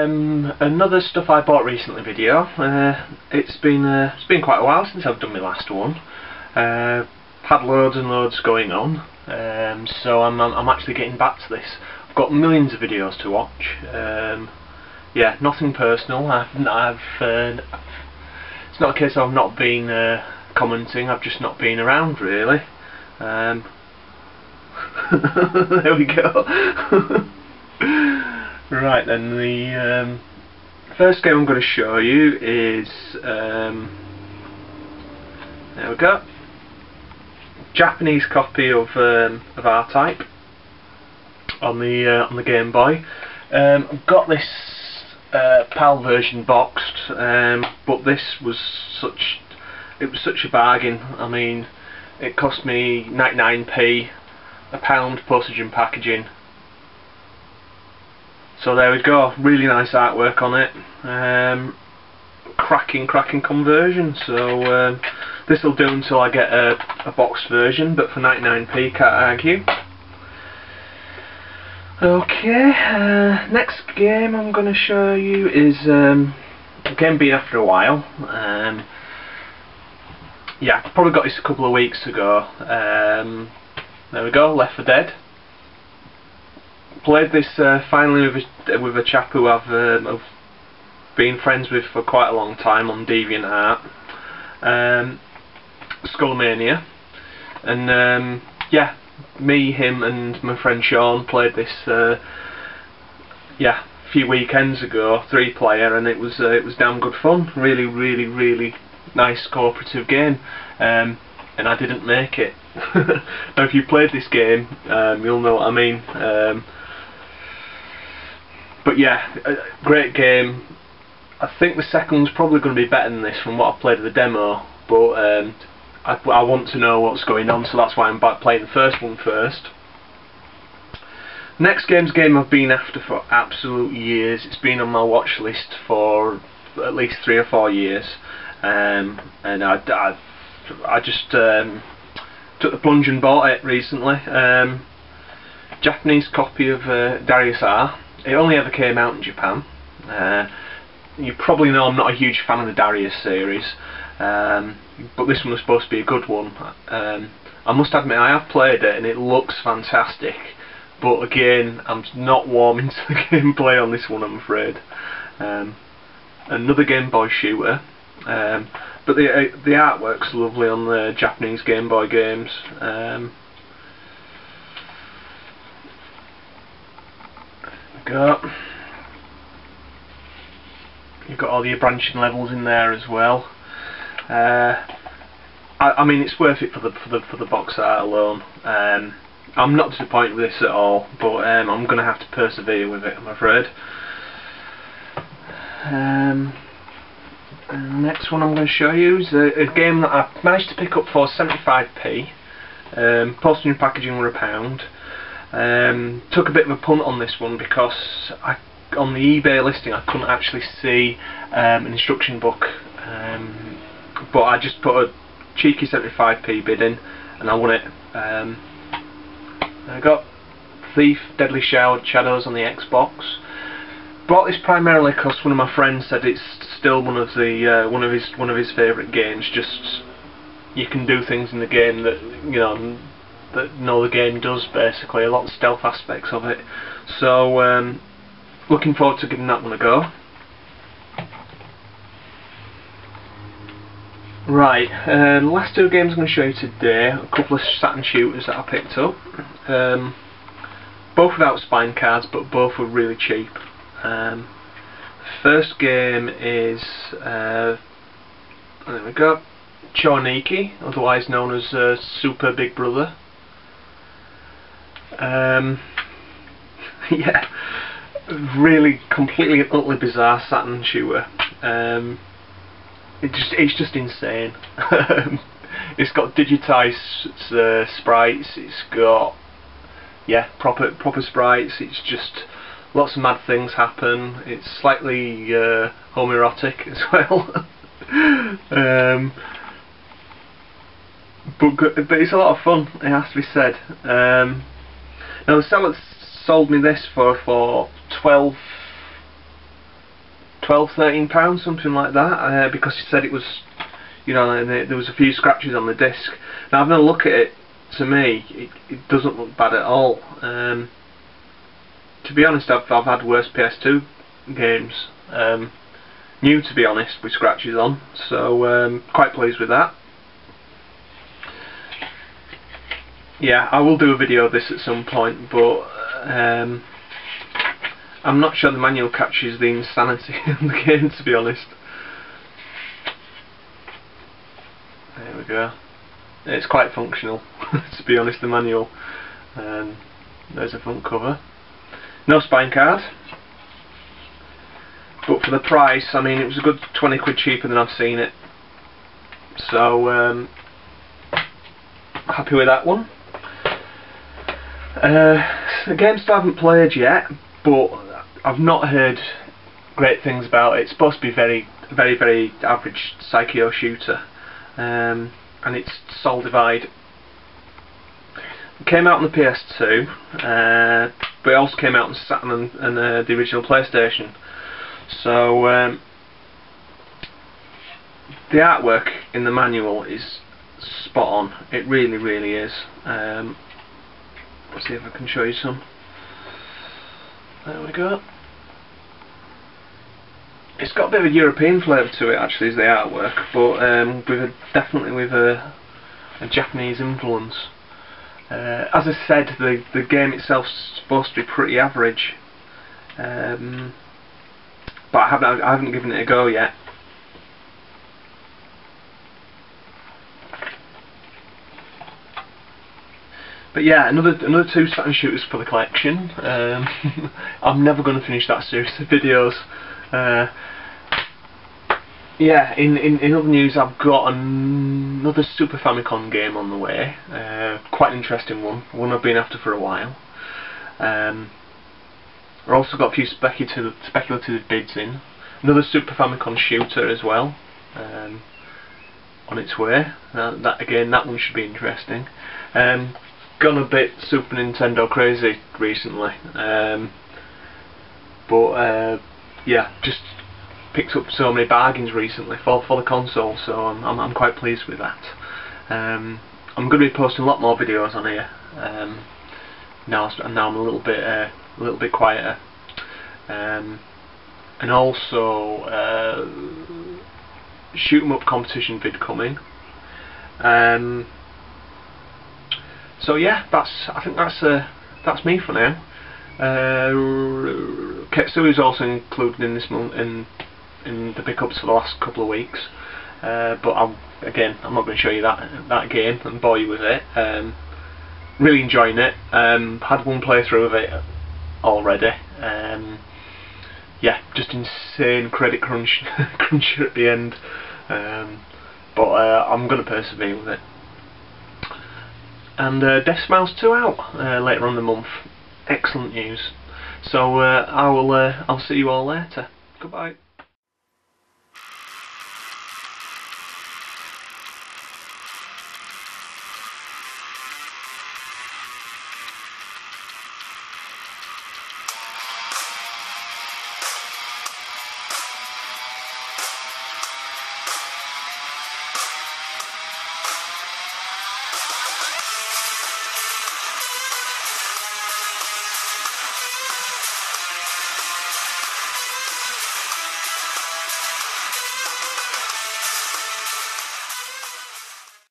Another stuff I bought recently video. It's been quite a while since I've done my last one. Had loads and loads going on, so I'm actually getting back to this. I've got millions of videos to watch. Yeah, nothing personal. It's not a case of I've not been commenting. I've just not been around really. There we go. Right then, the first game I'm going to show you is there we go. Japanese copy of R-Type on the Game Boy. I've got this PAL version boxed, but this was such a bargain. I mean, it cost me 99p, £1 postage and packaging. So there we go, really nice artwork on it. Cracking conversion. So this will do until I get a boxed version, but for 99p, can't argue. Okay, next game I'm going to show you is a game been after a while. Yeah, probably got this a couple of weeks ago. There we go, Left 4 Dead. Played this finally with a chap who I've been friends with for quite a long time on DeviantArt, Skullmania, and yeah, me, him, and my friend Sean played this yeah, a few weekends ago, 3-player, and it was damn good fun. Really nice cooperative game, and I didn't make it. Now, if you played this game, you'll know what I mean. But yeah, great game. I think the second one's probably going to be better than this from what I've played of the demo, but I want to know what's going on, so that's why I'm back playing the first one first. Next game's a game I've been after for absolute years. It's been on my watch list for at least 3 or 4 years, and I just took the plunge and bought it recently. Japanese copy of Darius R. It only ever came out in Japan. You probably know I'm not a huge fan of the Darius series, but this one was supposed to be a good one. I must admit I have played it and it looks fantastic, but again, I'm not warm into the gameplay on this one, I'm afraid. Another Game Boy shooter, but the artwork's lovely on the Japanese Game Boy games. You've got all your branching levels in there as well. I mean, it's worth it for the box art alone. I'm not disappointed with this at all, but I'm going to have to persevere with it, I'm afraid. Next one I'm going to show you is a game that I managed to pick up for 75p. Postage and packaging were £1. Took a bit of a punt on this one because on the eBay listing I couldn't actually see an instruction book, but I just put a cheeky 75p bid in and I won it. I got Thief Deadly Shadows on the Xbox. Bought this primarily because one of my friends said it's still one of his favourite games. Just, you can do things in the game that that no other game does, basically, a lot of stealth aspects of it. So looking forward to giving that one a go. Right, the last 2 games I'm going to show you today, a couple of Saturn shooters that I picked up. Both without spine cards, but both were really cheap. First game is there we go, Choniki, otherwise known as Super Big Brother. Yeah, really completely and utterly bizarre Saturn shooter. It's just insane. It's got digitised sprites. It's got, yeah, proper sprites. It's just lots of mad things happen. It's slightly homoerotic as well. But it's a lot of fun, it has to be said. Now the seller sold me this for 12 £12–13, something like that, because he said it was, you know, there was a few scratches on the disc. Now having a look at it, to me, it doesn't look bad at all. To be honest, I've had worse PS2 games, new to be honest, with scratches on, so quite pleased with that. Yeah, I will do a video of this at some point, but I'm not sure the manual captures the insanity of the game, to be honest. There we go. It's quite functional, to be honest, the manual. There's a front cover. No spine card. But for the price, I mean, it was a good 20 quid cheaper than I've seen it. So, happy with that one. The game still haven't played yet, but I've not heard great things about it. It's supposed to be very average Psycho shooter, and it's Soul Divide. It came out on the PS2, but it also came out on Saturn and the original PlayStation. So the artwork in the manual is spot on. It really is. Let's see if I can show you some. There we go. It's got a bit of a European flavour to it, actually, is the artwork, but definitely with a Japanese influence. As I said, the game itself is supposed to be pretty average, but I haven't given it a go yet. But yeah, another 2 Saturn shooters for the collection. I'm never going to finish that series of videos. Yeah, in other news, I've got another Super Famicom game on the way. Quite an interesting one I've been after for a while. I've also got a few speculative bids in. Another Super Famicom shooter as well, on its way. That one should be interesting. Gone a bit Super Nintendo crazy recently, but yeah, just picked up so many bargains recently for the console, so I'm quite pleased with that. I'm going to be posting a lot more videos on here. Now I'm a little bit quieter, and also shoot 'em up competition vid coming. So yeah, I think that's me for now. Ketsui is also included in this month in the pickups for the last couple of weeks, but I'm not going to show you that game and bore you with it. Really enjoying it. Had one playthrough of it already. Yeah, just insane credit crunch at the end, but I'm going to persevere with it. And Death Smiles 2 out later on in the month. Excellent news. So I'll see you all later. Goodbye.